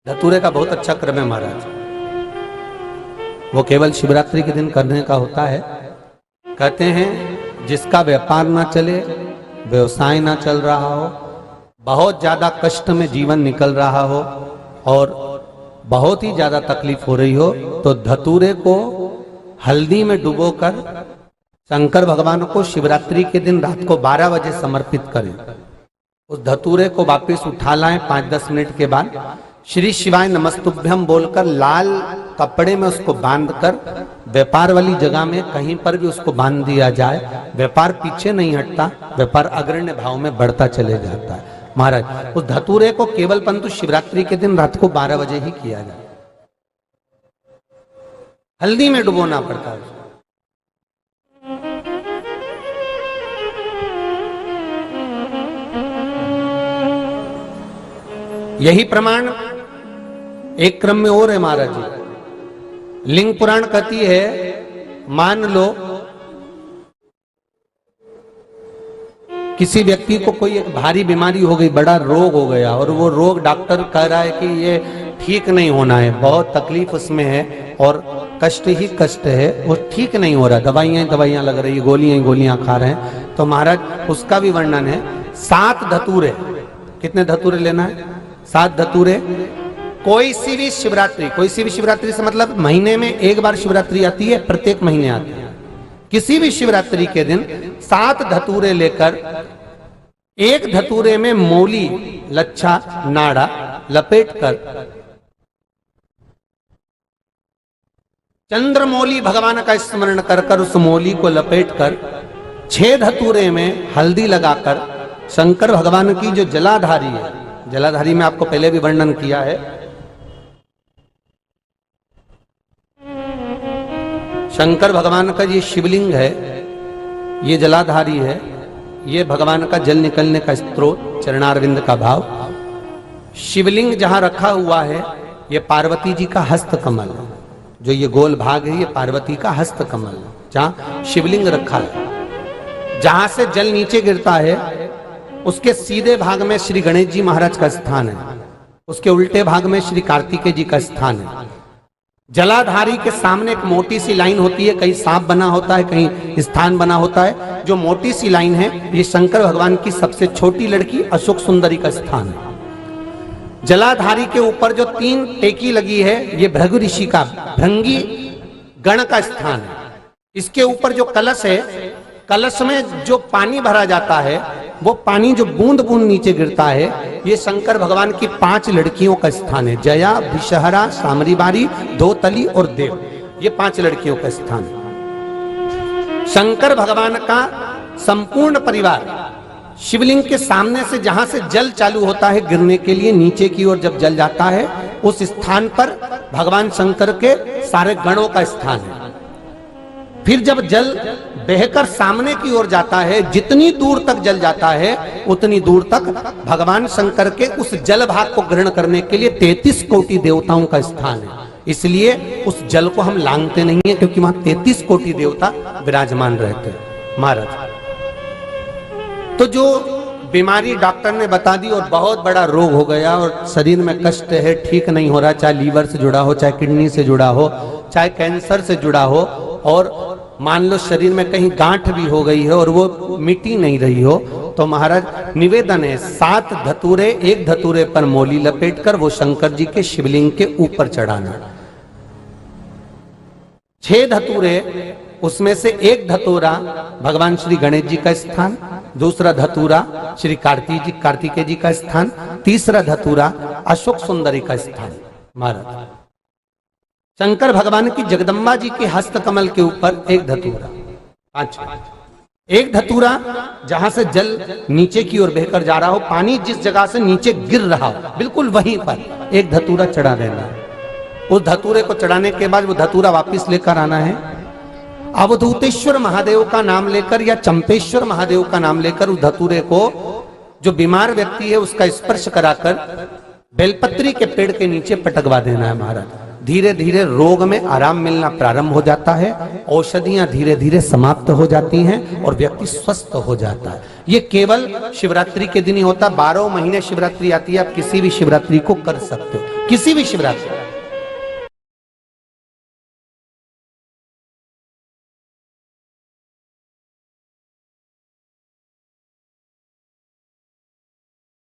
धतूरे का बहुत अच्छा क्रम है महाराज। वो केवल शिवरात्रि के दिन करने का होता है। कहते हैं जिसका व्यापार ना चले, व्यवसाय ना चल रहा हो, बहुत ज्यादा कष्ट में जीवन निकल रहा हो और बहुत ही ज्यादा तकलीफ हो रही हो, तो धतूरे को हल्दी में डुबोकर शंकर भगवान को शिवरात्रि के दिन रात को 12 बजे समर्पित करें। उस धतूरे को वापस उठा लाएं 5-10 मिनट के बाद, श्री शिवाय नमस्तुभ्यम बोलकर लाल कपड़े में उसको बांधकर व्यापार वाली जगह में कहीं पर भी उसको बांध दिया जाए। व्यापार पीछे नहीं हटता, व्यापार अग्रण्य भाव में बढ़ता चले जाता है। महाराज उस धतूरे को केवल परंतु शिवरात्रि के दिन रात को 12 बजे ही किया जाए, हल्दी में डुबोना पड़ता है। यही प्रमाण एक क्रम में और है महाराज जी। लिंग पुराण कहती है, मान लो किसी व्यक्ति को कोई एक भारी बीमारी हो गई, बड़ा रोग हो गया और वो रोग डॉक्टर कह रहा है कि ये ठीक नहीं होना है, बहुत तकलीफ उसमें है और कष्ट ही कष्ट है, वो ठीक नहीं हो रहा, दवाइयां लग रही, गोलियां खा रहे हैं। तो महाराज उसका भी वर्णन है। 7 धतूरे, कितने धतूरे लेना है? 7 धतूरे। कोई सी भी शिवरात्रि से मतलब महीने में एक बार शिवरात्रि आती है, प्रत्येक महीने आती है। किसी भी शिवरात्रि के दिन 7 धतूरे लेकर, एक धतूरे में मौली, लच्छा, नाड़ा लपेटकर चंद्रमौली भगवान का स्मरण कर उस मौली को लपेटकर 6 धतूरे में हल्दी लगाकर शंकर भगवान की जो जलाधारी है, जलाधारी में आपको पहले भी वर्णन किया है, शंकर भगवान का ये शिवलिंग है, ये जलाधारी है, ये भगवान का जल निकलने का स्त्रोत, चरणारविंद का भाव। शिवलिंग जहां रखा हुआ है ये पार्वती जी का हस्त कमल है, जो ये गोल भाग है ये पार्वती का हस्त कमल है, जहां शिवलिंग रखा है। जहां से जल नीचे गिरता है उसके सीधे भाग में श्री गणेश जी महाराज का स्थान है, उसके उल्टे भाग में श्री कार्तिकेय जी का स्थान है। जलाधारी के सामने एक मोटी सी लाइन होती है, कहीं सांप बना होता है, कहीं स्थान बना होता है। जो मोटी सी लाइन है ये शंकर भगवान की सबसे छोटी लड़की अशोक सुंदरी का स्थान है। जलाधारी के ऊपर जो 3 टेकी लगी है ये भृगु ऋषि का, भृंगी गण का स्थान है। इसके ऊपर जो कलश है, कलश में जो पानी भरा जाता है, वो पानी जो बूंद बूंद नीचे गिरता है, ये शंकर भगवान की 5 लड़कियों का स्थान है। जया, विषहरा, सामरीबारी, धोतली और देव, ये 5 लड़कियों का स्थान है। शंकर भगवान का संपूर्ण परिवार शिवलिंग के सामने से, जहां से जल चालू होता है गिरने के लिए नीचे की ओर जब जल जाता है, उस स्थान पर भगवान शंकर के सारे गणों का स्थान है। फिर जब जल बहकर सामने की ओर जाता है, जितनी दूर तक जल जाता है उतनी दूर तक भगवान शंकर के उस जल भाग को ग्रहण करने के लिए 33 कोटि देवताओं का स्थान है। इसलिए उस जल को हम लांघते नहीं है, क्योंकि वहां 33 कोटि देवता विराजमान रहते हैं महाराज। तो जो बीमारी डॉक्टर ने बता दी और बहुत बड़ा रोग हो गया और शरीर में कष्ट है, ठीक नहीं हो रहा, चाहे लीवर से जुड़ा हो, चाहे किडनी से जुड़ा हो, चाहे कैंसर से जुड़ा हो, और मान लो शरीर में कहीं गांठ भी हो गई है और वो मिटी नहीं रही हो, तो महाराज निवेदन है 7 धतूरे, एक धतूरे पर मौली लपेटकर वो शंकर जी के शिवलिंग के ऊपर चढ़ाना। 6 धतूरे, उसमें से एक धतूरा भगवान श्री गणेश जी का स्थान, दूसरा धतूरा श्री कार्तिकेय जी का स्थान, तीसरा धतूरा अशोक सुंदरी का स्थान। महाराज शंकर भगवान की जगदम्बा जी के हस्त कमल के ऊपर एक धतूरा, एक धतूरा जहां से जल नीचे की ओर बहकर जा रहा हो, पानी जिस जगह से नीचे गिर रहा हो बिल्कुल वहीं पर एक धतूरा चढ़ा देना है। उस धतूरे को चढ़ाने के बाद वो धतूरा वापस लेकर आना है, अवधूतेश्वर महादेव का नाम लेकर या चंपेश्वर महादेव का नाम लेकर उस धतूरे को, जो बीमार व्यक्ति है उसका स्पर्श कराकर बेलपत्री के पेड़ के नीचे पटकवा देना है महाराज। धीरे धीरे रोग में आराम मिलना प्रारंभ हो जाता है, औषधियां धीरे धीरे समाप्त हो जाती हैं और व्यक्ति स्वस्थ हो जाता है। ये केवल शिवरात्रि के दिन ही होता। 12 महीने शिवरात्रि आती है, आप किसी भी शिवरात्रि को कर सकते हो, किसी भी शिवरात्रि।